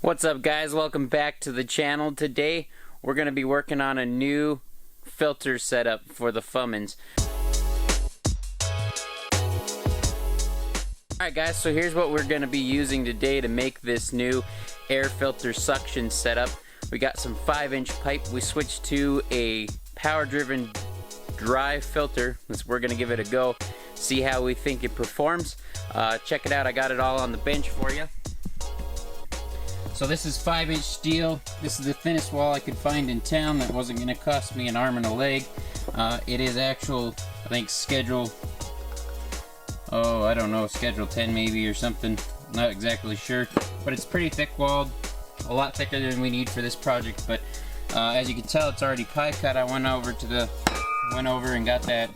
What's up, guys? Welcome back to the channel. Today we're going to be working on a new filter setup for the Fummins. Alright guys, so here's what we're going to be using today to make this new air filter suction setup. We got some 5-inch pipe. We switched to a power driven dry filter. We're going to give it a go, see how we think it performs. Check it out, I got it all on the bench for you. So this is 5-inch steel. This is the thinnest wall I could find in town that wasn't going to cost me an arm and a leg. It is actual, I think, schedule, I don't know, schedule 10 maybe or something. Not exactly sure. But it's pretty thick walled, a lot thicker than we need for this project. But as you can tell, it's already pie cut. I went over and got that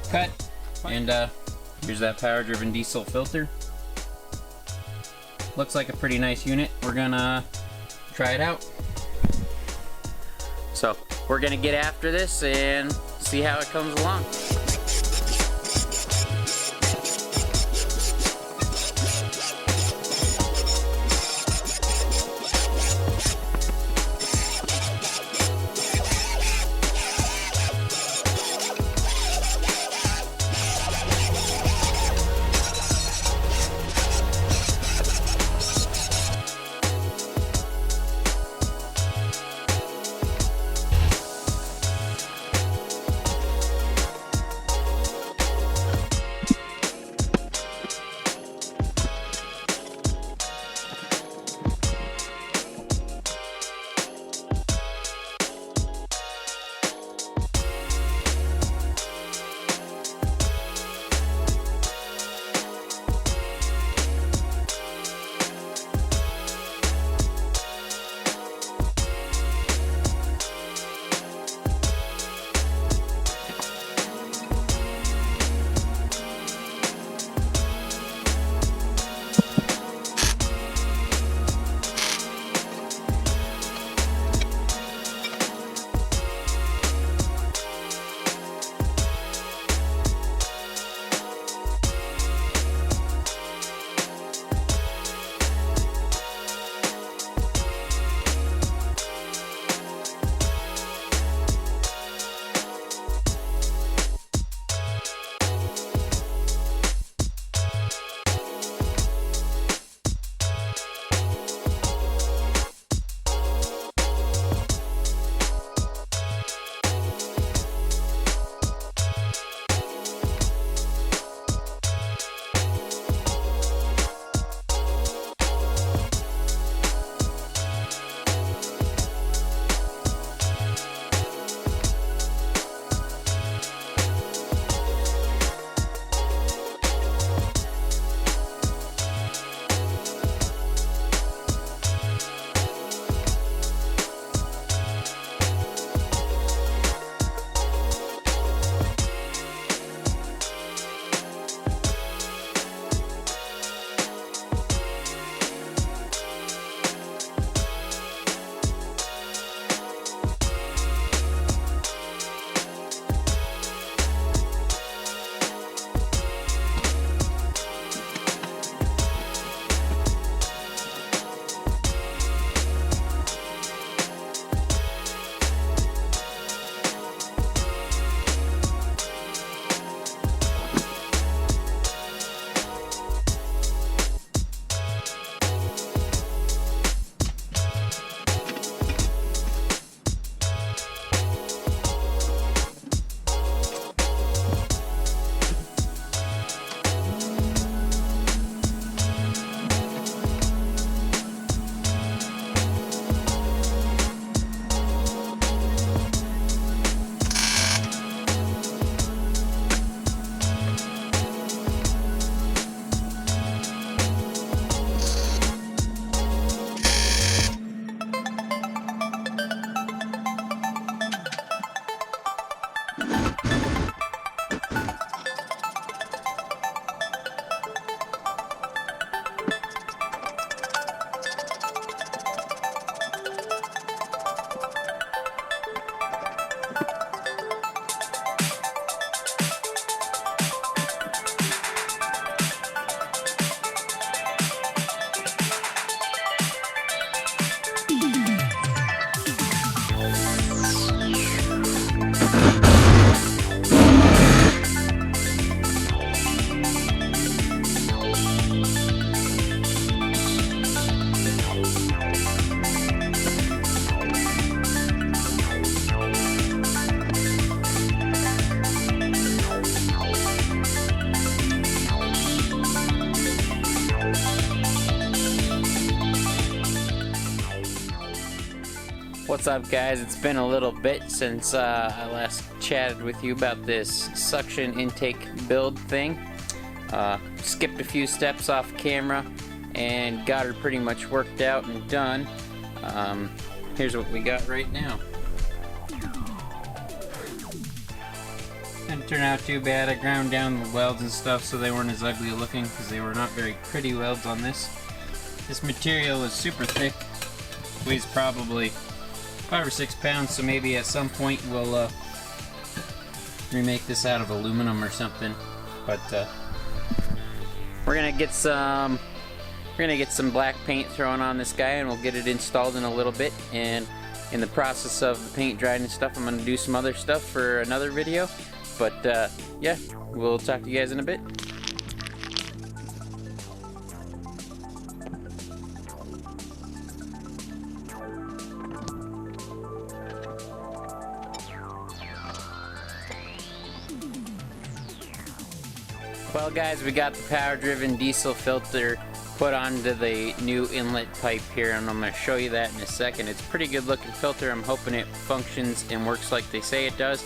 cut. And here's that power driven diesel filter. Looks like a pretty nice unit. We're gonna try it out. So we're gonna get after this and see how it comes along. What's up, guys? It's been a little bit since I last chatted with you about this suction intake build thing. Skipped a few steps off camera and got her pretty much worked out and done. Here's what we got right now. Didn't turn out too bad. I ground down the welds and stuff so they weren't as ugly looking because they were not very pretty welds on this. This material is super thick, weighs probably 5 or 6 pounds, so maybe at some point we'll remake this out of aluminum or something. But we're gonna get some black paint thrown on this guy, and we'll get it installed in a little bit. And in the process of the paint drying and stuff, I'm gonna do some other stuff for another video. But yeah, we'll talk to you guys in a bit. Well, guys, we got the power-driven diesel filter put onto the new inlet pipe here, and I'm going to show you that in a second. It's a pretty good looking filter. I'm hoping it functions and works like they say it does.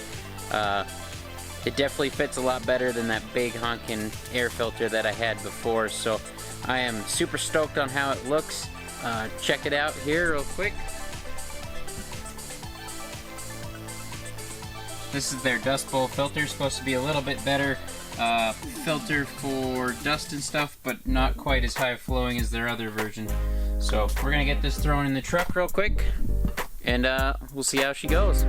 It definitely fits a lot better than that big honking air filter that I had before, so I am super stoked on how it looks. Check it out here real quick. This is their dust bowl filter. Supposed to be a little bit better filter for dust and stuff, but not quite as high flowing as their other version. So we're gonna get this thrown in the truck real quick, and we'll see how she goes.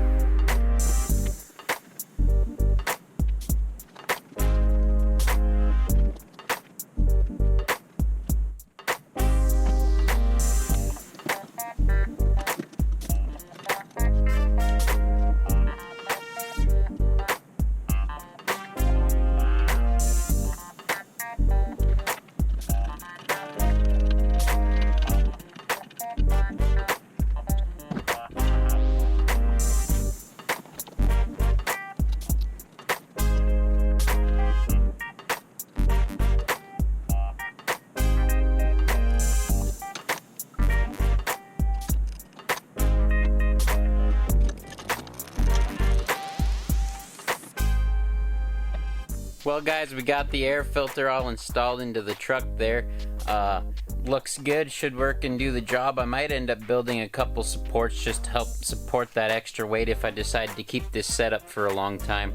Well, guys, we got the air filter all installed into the truck there. Looks good, should work and do the job. I might end up building a couple supports just to help support that extra weight if I decide to keep this set up for a long time.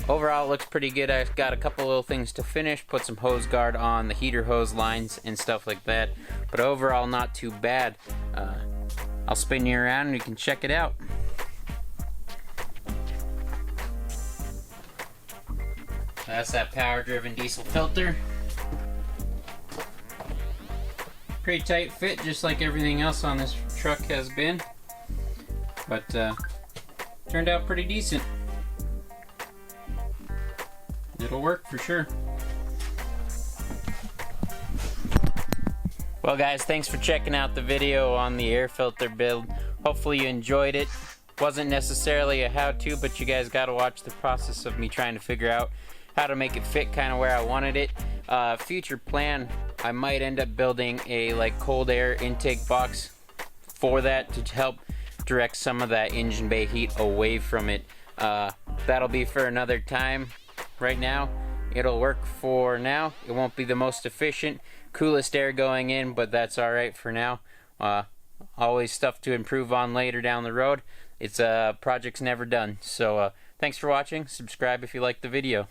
Overall, it looks pretty good. I've got a couple little things to finish, put some hose guard on the heater hose lines and stuff like that. But overall, not too bad. I'll spin you around and you can check it out. That's that power-driven diesel filter. Pretty tight fit, just like everything else on this truck has been. But turned out pretty decent. It'll work for sure. Well, guys, thanks for checking out the video on the air filter build. Hopefully you enjoyed it. Wasn't necessarily a how-to, but you guys got to watch the process of me trying to figure out how to make it fit kind of where I wanted it. Future plan, I might end up building a cold air intake box for that to help direct some of that engine bay heat away from it. That'll be for another time. Right now, it'll work for now. It won't be the most efficient, coolest air going in, but that's alright for now. Always stuff to improve on later down the road. It's project's never done. So thanks for watching. Subscribe if you liked the video.